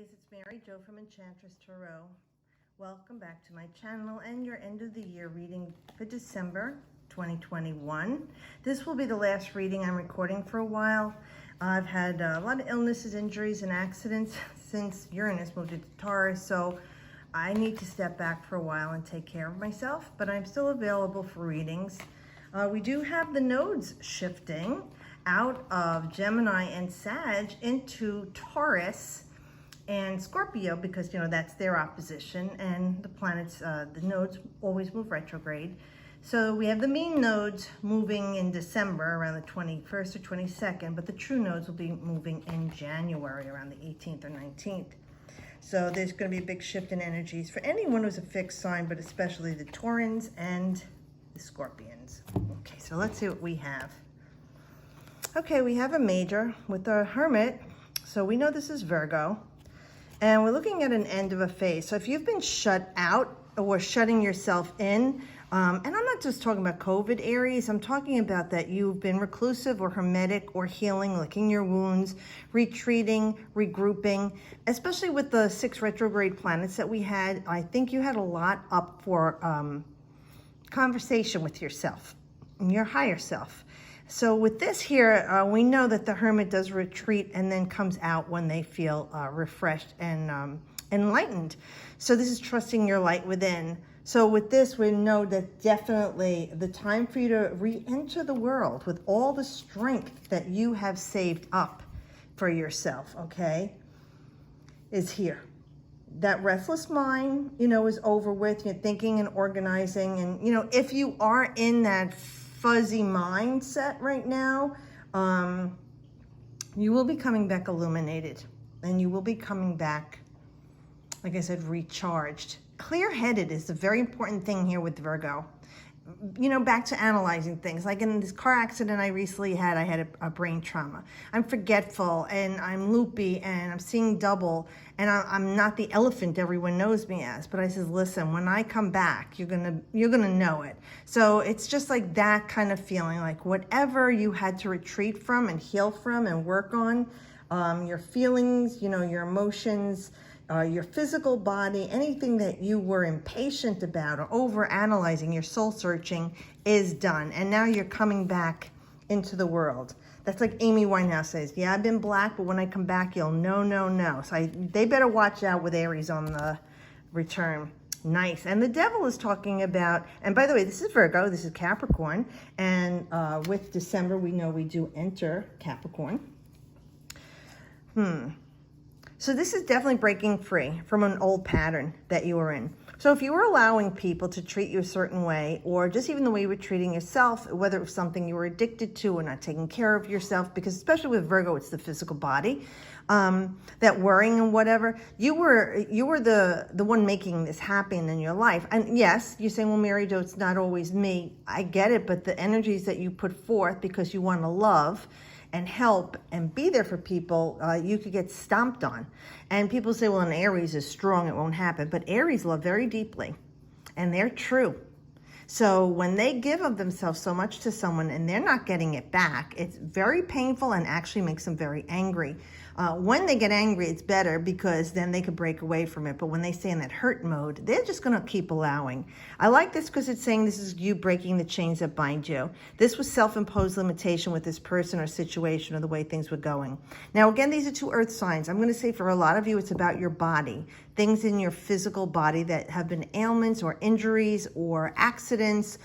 Aries, it's Mary Jo from Enchantress Tarot. Welcome back to my channel and your end of the year reading for December 2021. This will be the last reading I'm recording for a while. I've had a lot of illnesses, injuries, and accidents since Uranus moved into Taurus, so I need to step back for a while and take care of myself, but I'm still available for readings. We do have the nodes shifting out of Gemini and Sag into Taurus and Scorpio, because that's their opposition, and the planets, the nodes always move retrograde. So we have the mean nodes moving in December around the 21st or 22nd, but the true nodes will be moving in January around the 18th or 19th. So there's going to be a big shift in energies for anyone who's a fixed sign, but especially the Taurans and the Scorpions. Okay, so let's see what we have. Okay, we have a major with the Hermit. So we know this is Virgo. And we're looking at an end of a phase. So if you've been shut out or shutting yourself in, and I'm not just talking about COVID, Aries, I'm talking about that you've been reclusive or hermetic or healing, licking your wounds, retreating, regrouping, especially with the 6 retrograde planets that we had. I think you had a lot up for conversation with yourself, your higher self. So with this here, we know that the Hermit does retreat and then comes out when they feel refreshed and enlightened. So this is trusting your light within. So with this, we know that definitely the time for you to re-enter the world with all the strength that you have saved up for yourself, okay, is here. That restless mind, is over with. You're thinking and organizing. And, if you are in that fuzzy mindset right now, you will be coming back illuminated, and you will be coming back, like I said, recharged. Clear-headed is a very important thing here with Virgo. Back to analyzing things. Like in this car accident I recently had, I had a brain trauma. I'm forgetful, and I'm loopy, and I'm seeing double, and I'm not the elephant everyone knows me as. But I says, listen, when I come back, you're gonna know it. So it's just like that kind of feeling, like whatever you had to retreat from and heal from and work on, your feelings, your emotions, your physical body, anything that you were impatient about or over-analyzing, your soul-searching is done. And now you're coming back into the world. That's like Amy Winehouse says, yeah, I've been black, but when I come back, you'll know. So they better watch out with Aries on the return. Nice. And the devil is talking about, and by the way, this is Virgo, this is Capricorn, and with December, we know we do enter Capricorn. So this is definitely breaking free from an old pattern that you were in. So if you were allowing people to treat you a certain way, or just even the way you were treating yourself, whether it was something you were addicted to or not taking care of yourself, because especially with Virgo, it's the physical body, that worrying and whatever, you were the one making this happen in your life. And yes, you're saying, well, Mary Jo, it's not always me. I get it, but the energies that you put forth because you want to love and help and be there for people, you could get stomped on. And people say, well, an Aries is strong, it won't happen. But Aries love very deeply, and they're true. So when they give of themselves so much to someone and they're not getting it back, it's very painful and actually makes them very angry. When they get angry, it's better because then they could break away from it. But when they stay in that hurt mode, they're just going to keep allowing. I like this because it's saying this is you breaking the chains that bind you. This was self-imposed limitation with this person or situation or the way things were going. Now, again, these are 2 earth signs. I'm going to say for a lot of you, it's about your body. Things in your physical body that have been ailments or injuries or accidents,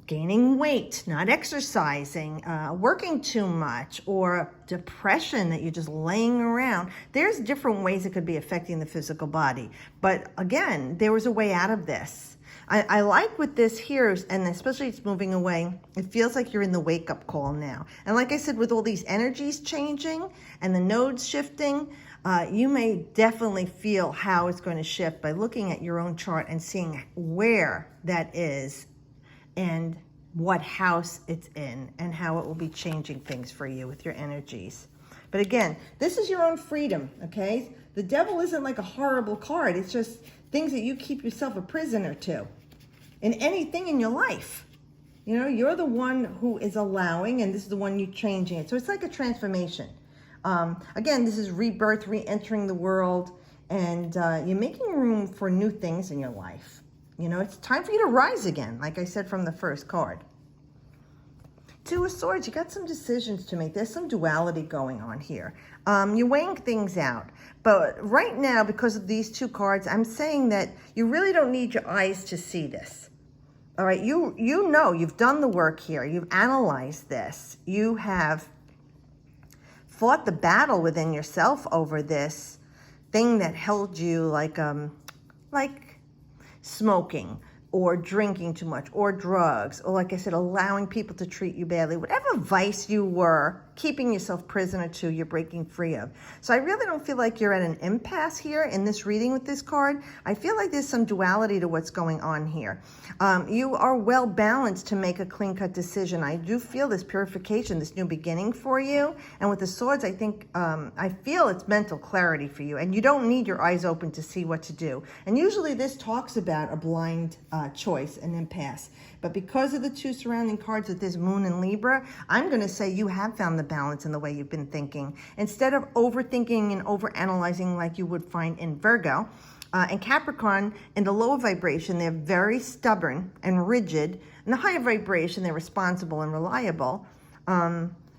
gaining weight, not exercising, working too much, or depression that you're just laying around. There's different ways it could be affecting the physical body. But again, there was a way out of this. I like with this here, and especially it's moving away, it feels like you're in the wake-up call now. And like I said, with all these energies changing and the nodes shifting, you may definitely feel how it's going to shift by looking at your own chart and seeing where that is and what house it's in and how it will be changing things for you with your energies. But again, this is your own freedom, okay? The devil isn't like a horrible card. It's just things that you keep yourself a prisoner to in anything in your life. You're the one who is allowing, and this is the one you're changing it. So it's like a transformation. Again, this is rebirth, re-entering the world, and you're making room for new things in your life. You know, it's time for you to rise again, like I said from the first card. Two of Swords, you got some decisions to make. There's some duality going on here. You're weighing things out. But right now, because of these two cards, I'm saying that you really don't need your eyes to see this. All right, you know, you've done the work here. You've analyzed this. You have fought the battle within yourself over this thing that held you like smoking, or drinking too much, or drugs, or like I said, allowing people to treat you badly. Whatever vice you were keeping yourself prisoner to, you're breaking free of. So I really don't feel like you're at an impasse here in this reading with this card. I feel like there's some duality to what's going on here. You are well balanced to make a clean-cut decision. I do feel this purification, this new beginning for you. And with the Swords, I think, I feel it's mental clarity for you. And you don't need your eyes open to see what to do. And usually this talks about a blind choice, an impasse. But because of the two surrounding cards with this Moon and Libra, I'm going to say you have found the balance in the way you've been thinking. Instead of overthinking and overanalyzing like you would find in Virgo, and Capricorn, in the lower vibration, they're very stubborn and rigid. In the higher vibration, they're responsible and reliable.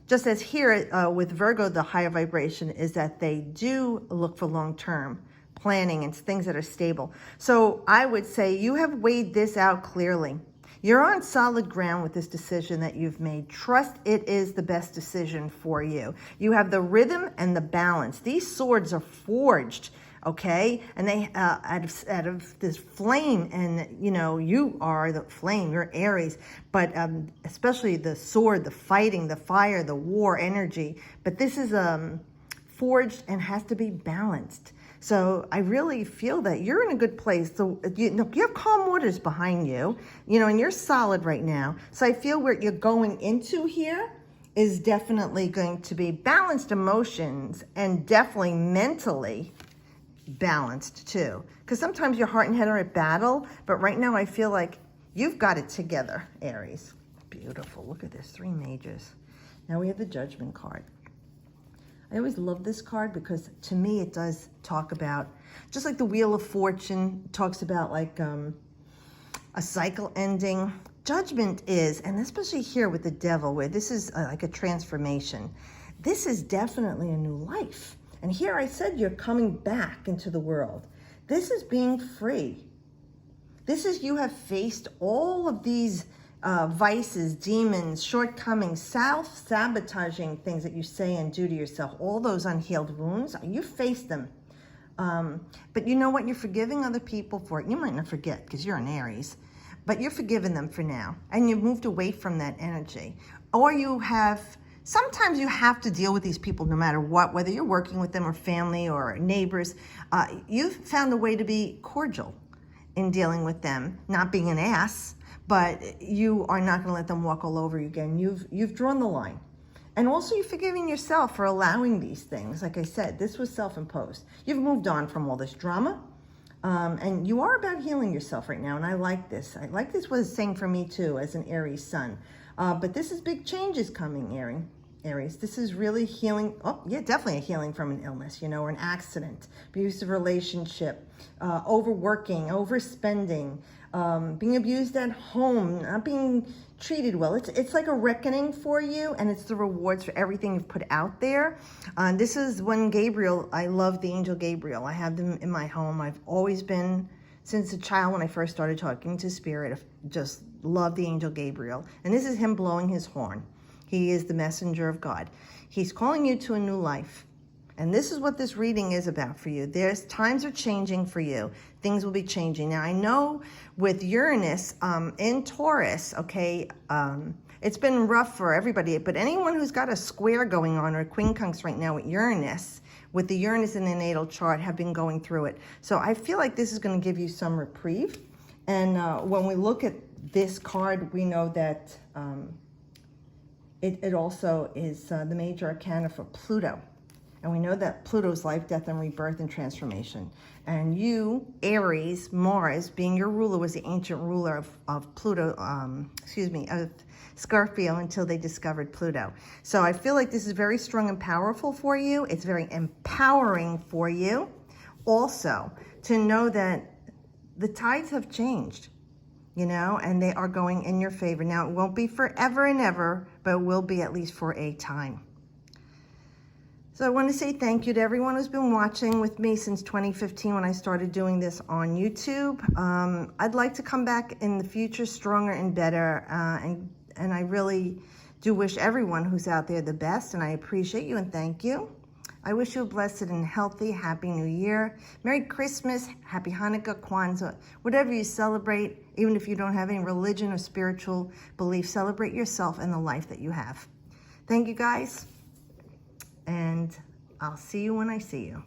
Just as here with Virgo, the higher vibration is that they do look for long-term planning and things that are stable. So I would say you have weighed this out clearly. You're on solid ground with this decision that you've made. Trust it is the best decision for you. You have the rhythm and the balance. These swords are forged, okay? And they out of this flame, and you know, you are the flame, you're Aries, but especially the sword, the fighting, the fire, the war energy. But this is forged and has to be balanced. So I really feel that you're in a good place. So you have calm waters behind you, you know, and you're solid right now. So I feel where you're going into here is definitely going to be balanced emotions and definitely mentally balanced too. Because sometimes your heart and head are at battle, but right now I feel like you've got it together, Aries. Beautiful. Look at this, 3 mages. Now we have the Judgment card. I always love this card because to me it does talk about, just like the Wheel of Fortune talks about like a cycle ending. Judgment is, and especially here with the Devil, where this is like a transformation. This is definitely a new life. And here I said you're coming back into the world. This is being free. This is you have faced all of these vices, demons, shortcomings, self-sabotaging things that you say and do to yourself, all those unhealed wounds, you face them. But you know what? You're forgiving other people for it. You might not forget because you're an Aries, but you're forgiving them for now. And you've moved away from that energy. Or you have, sometimes you have to deal with these people no matter what, whether you're working with them or family or neighbors. You've found a way to be cordial in dealing with them, not being an ass, but you are not going to let them walk all over you again. You've drawn the line. And also you're forgiving yourself for allowing these things. Like I said, this was self-imposed. You've moved on from all this drama. And you are about healing yourself right now. And I like this. I like this was saying for me too, as an Aries sun. But this is big changes coming, Aries. This is really healing. Oh, yeah, definitely a healing from an illness, you know, or an accident, abusive relationship, overworking, overspending, being abused at home, not being treated well. It's like a reckoning for you, and it's the rewards for everything you've put out there. This is when Gabriel, I love the angel Gabriel. I have them in my home. I've always been, since a child when I first started talking to spirit, I've just loved the angel Gabriel. And this is him blowing his horn. He is the messenger of God. He's calling you to a new life. And this is what this reading is about for you. Times are changing for you. Things will be changing. Now, I know with Uranus in Taurus, okay, it's been rough for everybody, but anyone who's got a square going on or a quincunx right now with the Uranus in their natal chart have been going through it. So I feel like this is going to give you some reprieve. And when we look at this card, we know that it also is the major arcana for Pluto. And we know that Pluto's life, death, and rebirth and transformation. And you, Aries, Mars, being your ruler, was the ancient ruler of Pluto, of Scorpio until they discovered Pluto. So I feel like this is very strong and powerful for you. It's very empowering for you. Also, to know that the tides have changed, you know, and they are going in your favor. Now, it won't be forever and ever, but it will be at least for a time. So I want to say thank you to everyone who's been watching with me since 2015 when I started doing this on YouTube. I'd like to come back in the future stronger and better, and I really do wish everyone who's out there the best, and I appreciate you and thank you. I wish you a blessed and healthy, happy New Year. Merry Christmas, Happy Hanukkah, Kwanzaa, whatever you celebrate, even if you don't have any religion or spiritual belief, celebrate yourself and the life that you have. Thank you guys, and I'll see you when I see you.